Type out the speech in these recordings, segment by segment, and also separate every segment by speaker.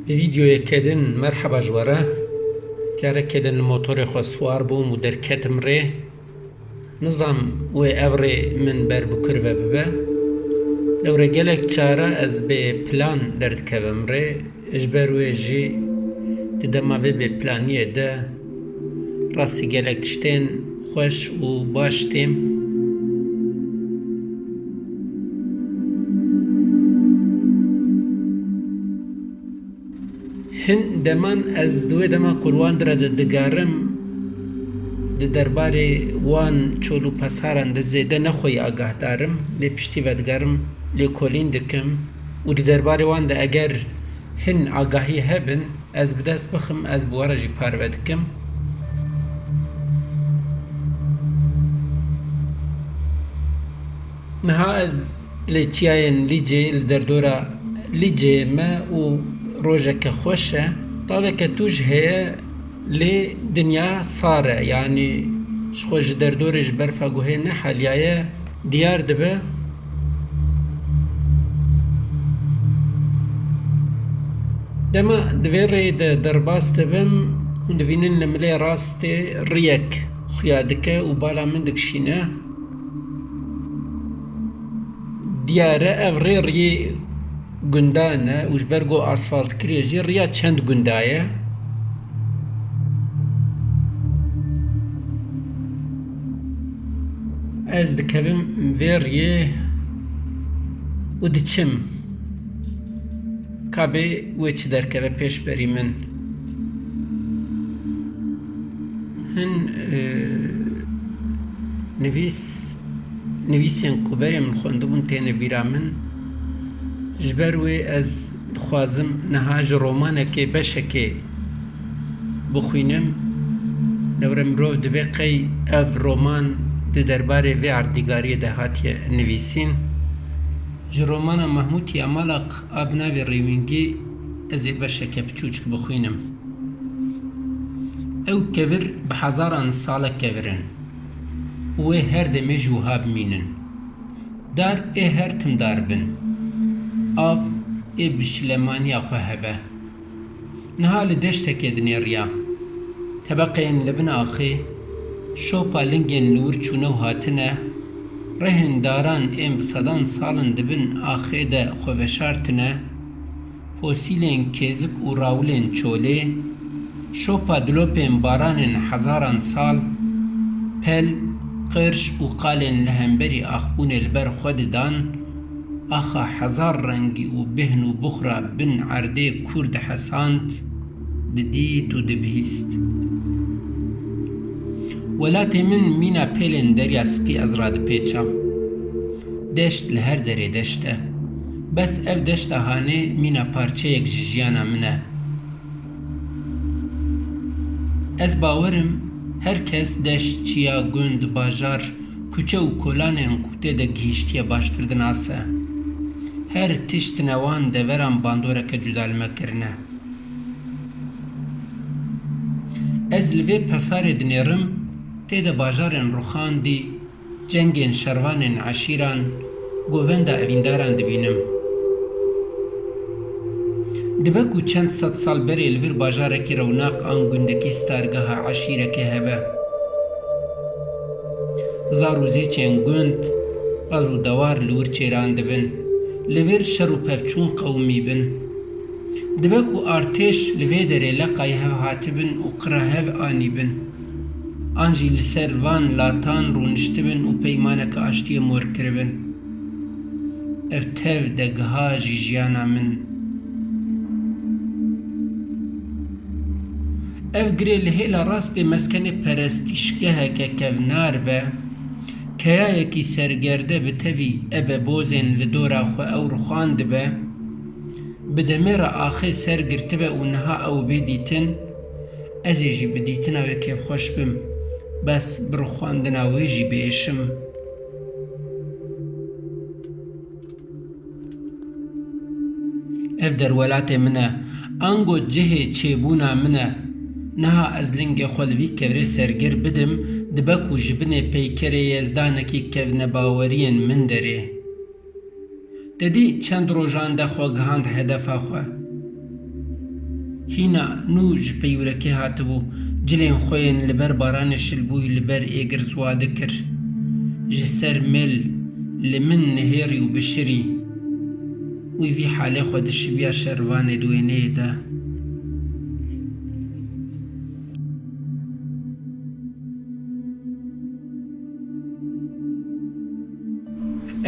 Speaker 1: فيديو كدن مرحبا جوارا جارة كدن الموتور خو سوار بوم و دركتم ري نظام و افري من بر بكرفة ببا لو رجالك چارة از بي بلان درد كوم ري اجبر ويجي تدما بي بلانية دا راسي جالك تشتين خوش و باشتيم هن دمان از دوی دما قلوان درد دگارم درباره وان چولو پسارن ده زیده نخوی آگاه دارم لی پشتی و دگارم لی کولین دکم و درباره وان ده اگر هن آگاهی هبن از بدست بخم از بوارا جی پارو دکم نها از لی چیاین لیجی لدردورا لیجی ما و روجك خوشة طابق توج هي لدنيا صارة يعني شخوش دردورج برفاقو هي نحل يايا ديار دبا دما دويري درباس دبم ودبينن لملي راستي ريك خيادك وبالا من دكشينا ديارة افري ري گندانه وش برگو آسفالت کریجی ریا چند گندایه از دکویم ویریه و دچم کابه وچ درکوه پیش بری من هن نویسین کوبری من خوندبون تینه بیرا من جبروي از خوازم نهاج رومانك بشكي بخوينم لورم رو دبقي اف رومان دي درباري في عردگاري دهاتي نويسين جرومانا محمود يامالق ابناوي ريوينجي ازي بشكي بچوچك بخوينم او كفر بحزاران سالك كفرن و هر دمي جوهاب مينن دار هر تم دار بن آف ای بشلمانی آخو هبه نهال دشتک دنیا ریا طبقین لبن آخی شوپا لنگین لور چونو هاتنه رهن داران ام بصدان سالن دبن آخی ده خوشارتنه فوسیلین کزک و راولین چوله شوپا دلوپین بارانن هزاران سال پل قرش و قالن لهمبری آخبون البر خود دان آخا هزار رنگی و بهن و بخرا بن عرده کرد حسانت ددیت و دبهیست ولاتی من مینا پیلن دریا سپی از راد پیچا دشت لهر دری دشته بس اف دشت هانه مینا پارچه یک جیانا منه از باورم هر کس دشت چیا گند باجار کوچه و کلانن کوته ده گیشتیه باشتردن آسه هر تشت نوان دوران باندوره که جدال مکرنه از لوی پسار دنیرم تید باجارن روخان دی جنگین شروانن عشیران گوونده اوینداران دبینم دبکو چند صد سال بری لور باجاره که روناق آن گندکی ستارگاه عشیره که هبه زاروزی چین گند بازو دوار لور چیران دبن لور شر و پفچون قومی بن دبک و ارتش لوی دره لقای هف هاتبن و قره هف آنی بن آنجی لسر وان لاتان رونشت بن و پیمانک آشتی مور کربن افتف دگها جی جیانا من اف گره لحیل راست مسکن پرستیشگه که کونار به کیایکی سرگرده به توی ابه بوزن لدورا خو او رخان دبه بدمیر آخی سرگرته به اونها او بدیتن ازی جی بدیتن او کیف خوش بم بس برخواندن اوی جی بیشم اف در ولات منه انگو جه چیبونا منه نها از لنگ خلوی کبری سرگر بدم دبکو جبنه پیکره یزدانکی کونه باورین من داره ددی چند روزان دخوا گهاند هدف خوا هینا نو ji peyûrekê hatibû, cilên xwe yên li ber baranê şilbûyî li ber êgir zwa dikir. Ji ser mil li min nihêrî û bişirî. Wî vî halê xwe dişibiya şervanê duêneyê de.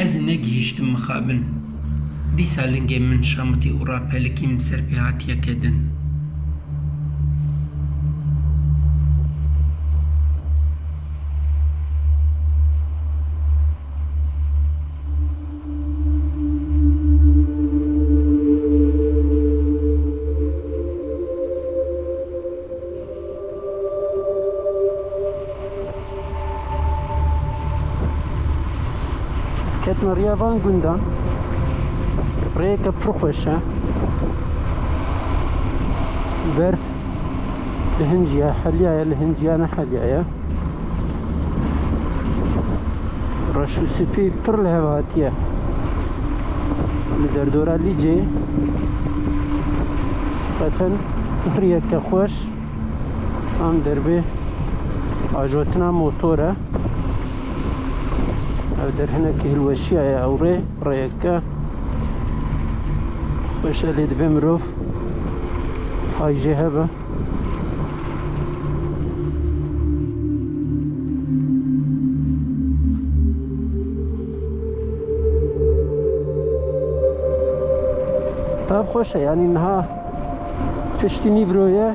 Speaker 1: Ez negihîştim mixabin. Dîsa lingên min şamitî û rapelikî min ser pê hatiye kedin. Ketme riya van gundan. Rêyeke pir xweş e. Berf li hinciya heliya ye, li hinciya ne heliya ye. Reş û spî pir li hev hatiye. Li derdora Lîcê qeten rêyeke xweş am derbê ajotina motor e. Ev derhinekî hilweşiya ye ew rêyeke xweş e lê dibe mirov hay jê hebe. Tav xweş e yanî niha piştî Nîvro ye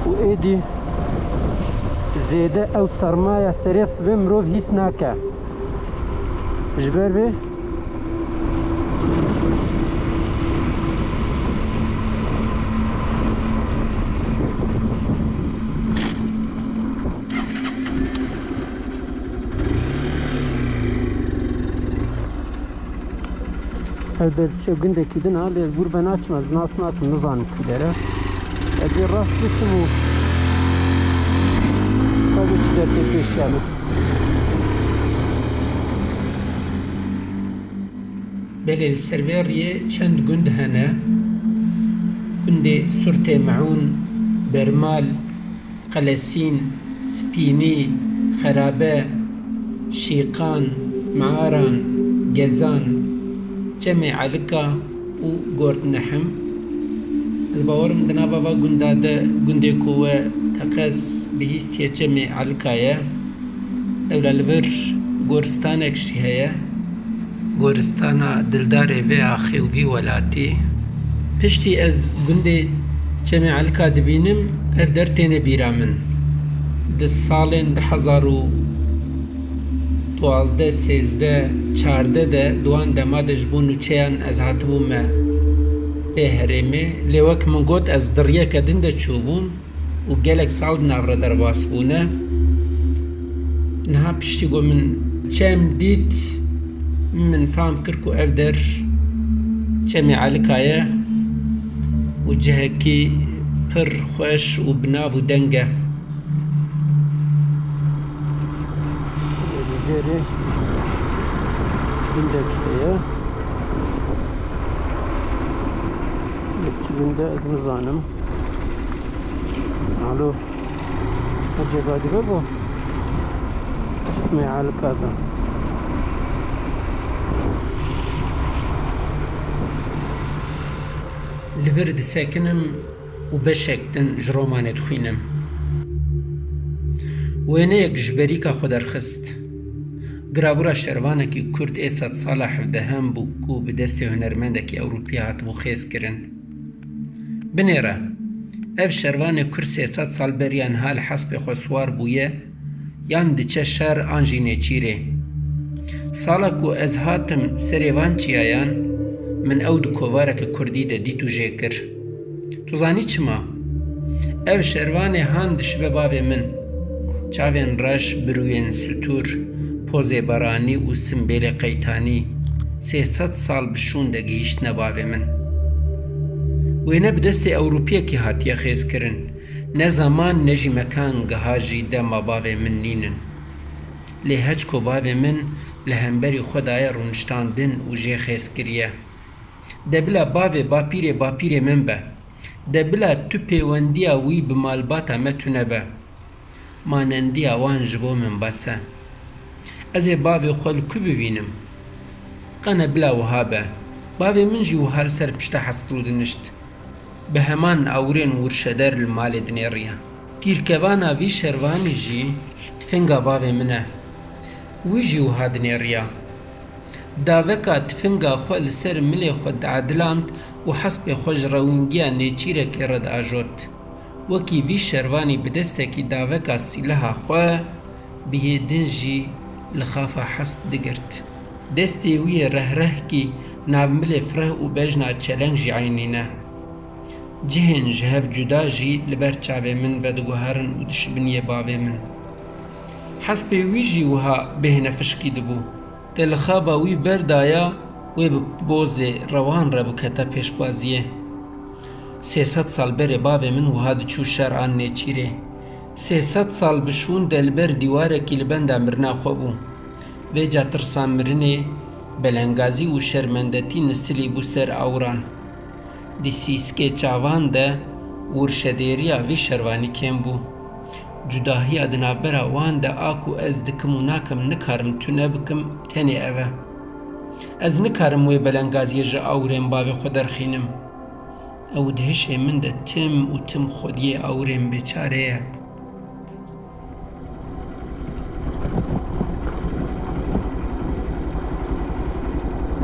Speaker 1: û êdî zêde ew sermaya serê sibê mirov hîs nake. Ji ber vê ev derçe gundekî din ha lê bûr ben açmaz nas nakim nizanim kulere. Ez ê rast biçim û tabii ki dertê pêş yani. Belê li ser vê rêyê çend gund hene. Gundê Surtê Meûn, Bermal, Qelesîn, Spînî, Xerabe, Şîqan, Mearan, Gezan, Cemê Elika û Gortnehim. Ez bawerim di nava va gunda de gundê ku we teqez bihîstiye Cemê Elika ye. Ewle li vir goristanek jî heye. Goristana dildarê vê axê û vî welatê. Piştî ez gundê Cemê Elika dibînim, ev der têne bîra min. Di salên 2012-13 de duan dema de ji bo nûçeyan ez hatibûm me vê herêmê. Lê wek min got ez diryeke din de çûbûm û gelek sal di navre derbas bûne. Niha piştî got min çem dît min fehm kir ku ev der Cemê Elika ye û cihekî pir xweş û binav û deng e. Jêrê gundekî heye. Yekçi günde ez nizanim. Alo. Acaba dibe bu? Cemê Elika be. Li vir disekinim û beşek din ji romanê dixwînim. Wêneyek ji berîka xwe derxist. Giravûra şervanekî Kurd ê sed sala hevdehem bû ku bi destê hunermendekî Ewropî hatibû xêzkirin. Binêre, ev şervanê Kurd 300 sal beriya niha li hespê xwe swar bûye yan diçe şer an jî nêçîrê. Sala ku ez hatim serê van çiyayan, min ew di kovareke Kurdî de dît û jê kir. Tu zanî çima? Ev şervanê han dişibe bavê min. Çavên reş, birûyên stûr, pozê baranî û simbêlê qeytanî 300 sal bi şûn de gihîştine bavê min. Wêne bi destê Ewropiyekî hatiye xêzkirin. Ne zaman ne jî mekan giha jî dema bavê min nînin. Lê heç ku bavê min li hemberî xwe daye rûniştandin û jê xêzkiriye. De bila bavê bapîrê min be. دەبلا تو پەیوەندیە وی bi malbata me tune be manendiya wan ji bo min bes e ez ê bavê xwe li ku bibînim qene bila wiha be bavê min jî wiha li ser pişta hespirû dinişt bi heman ewrên wirşeder li malê dinêriye pîrkevana vî şervanî jî tifinga bavê min e wî jî wiha dinêriya daveka tifinga xwe li ser milê xwe diediland û hespê xwe ji rewîngiya nêçîrekê re diajot wekî vî şervanî bi destekî daveka sîleha xwe bihê din jî li xafa hesp digirt destê wî yê rehrehkî nav milê fireh û bejna çeleng jî eynîne cihên ji hev cuda jî li ber çavê min vediguherin û dişibiniyê bavê min hespê wî jî wiha bêhne fişkî dibû te li xaba wî berdaya wê bi bozê rewan re bikete pêşbaziyê 300 sal berê bavê min wiha diçû şer an nêçîrê 300 sal bişûn de li ber dîwarekî li benda mirina xwe bû vê ca tirsa mirinê belengazî û şermendetî nisilî bû ser ewran di sîskê çavan de wirşedêriya vî şervanî kêm bû cudahiya di navbera wan de a ku ez dikim û nakim nikarim tune bikim tenê ev e ez nikarim wê belengaziyê ji ewrên bavê xwe derxînim ew di hişê min de tim û tim xwediyê ewrên bêçare ye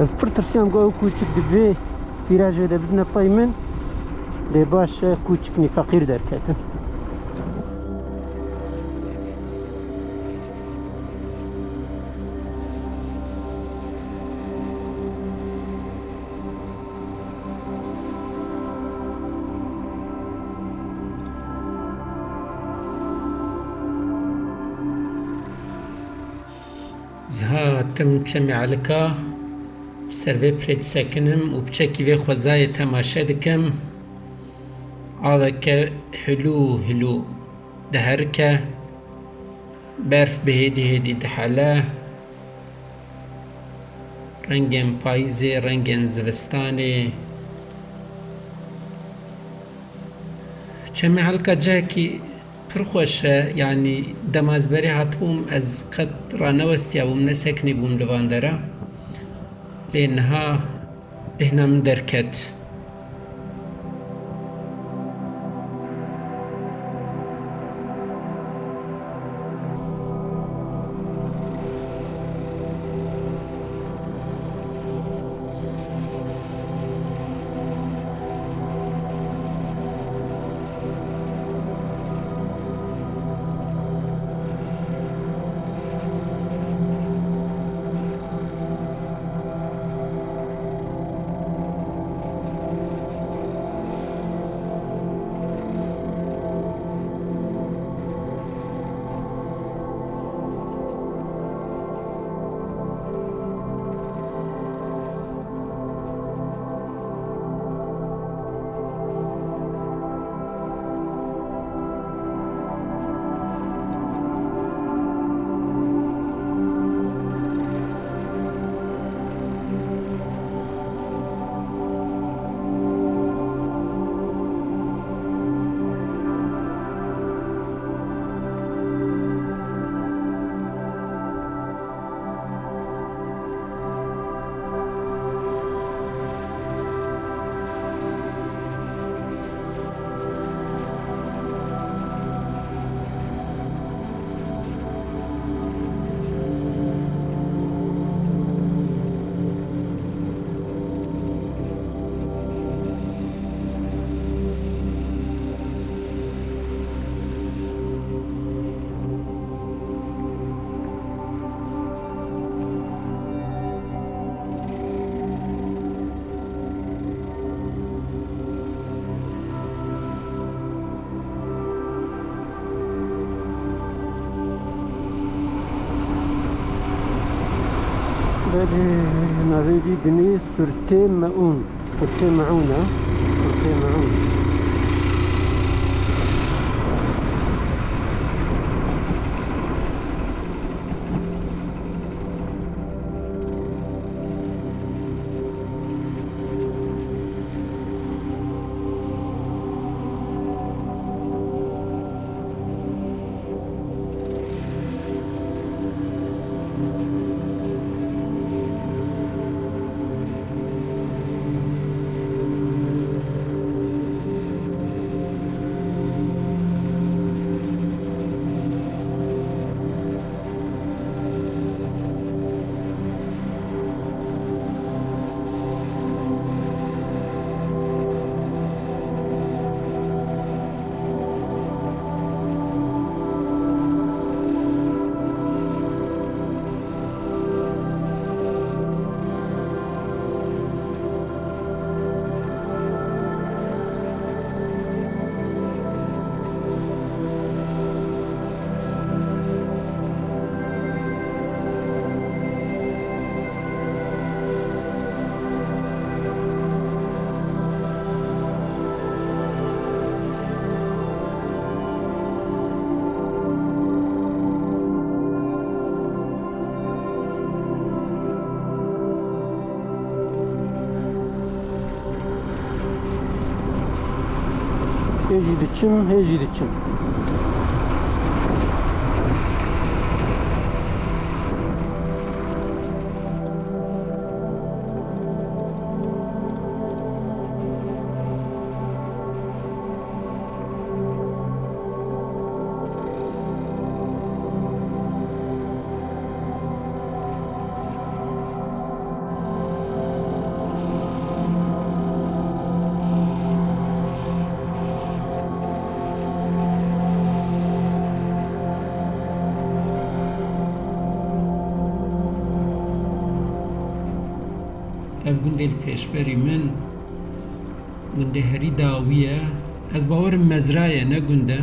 Speaker 2: ez pir tirsiyam ku ew kûçik di vê vîrajê de bidine pay min lê baş e kûçiknî feqîr derketin
Speaker 1: زهاتم çemê elika ser vê pirê disekinim û piçekî vê xwezayê temaşe dikim aveke hilû hilû diherike berf bi hêdî hêdî dihele rengên payîzê rengên zivistanê çemê elika cihekî pir xweş e yanî demazberê hatibûm ez qet ranewestiyabûm ne sekinî bûm li van dere lê niha bêhna min derket
Speaker 2: navê vî dinê Surtê Meûn Surtê Meûn e Surtê Meûn هجی دچم
Speaker 1: ev gundê li pêşberî min gundê herî dawî ye. Ez bawerim mezra ye ne gund e.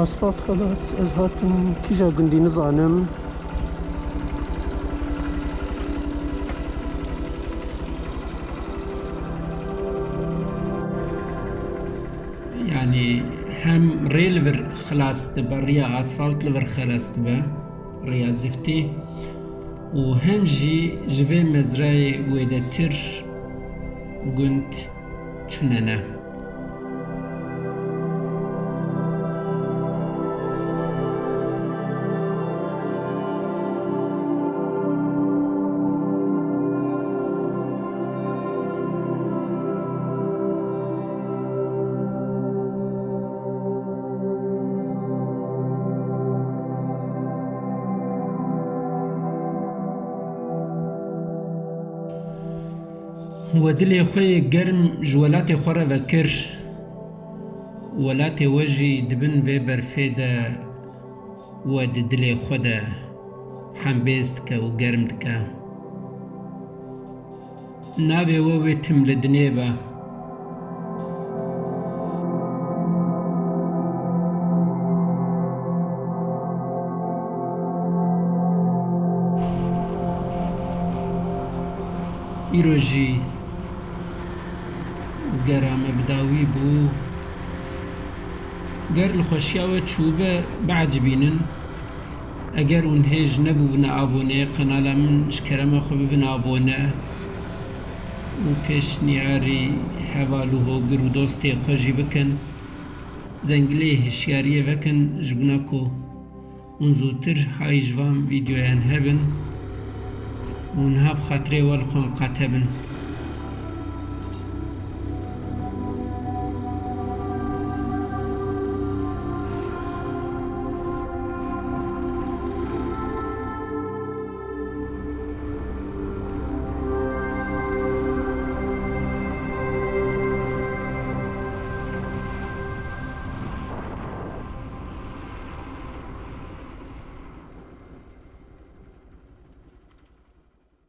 Speaker 2: اسفالت خلاص از هاتم کجا گندی نزانم
Speaker 1: يعني هم ري لفر خلاص تبا ريا اسفالت لفر خلاص تبا ريا زفتي وهم جوي مزرعي ويدتر قنت تننا ودلي خوي گرم جولاتي خورا وكر ولاتي وجي دبن في برفيدا ود دلي خودا حنبيزتك وگرمتك نابي ووي تم لدنيبا إيروجي گرامه بداوی بو گر الخوشیاوه چوبه بعجبینن اگر اون هیج نبو بنا آبونه قنالا من شکرم خو بنا آبونه و پیش نیاری حوالو هو گرو دوستی خوشی بکن زنگلی هشیاریه وکن جبنا کو اون زودتر های جوام ویدیویان هبن اونها بخاطره والخون قاتبن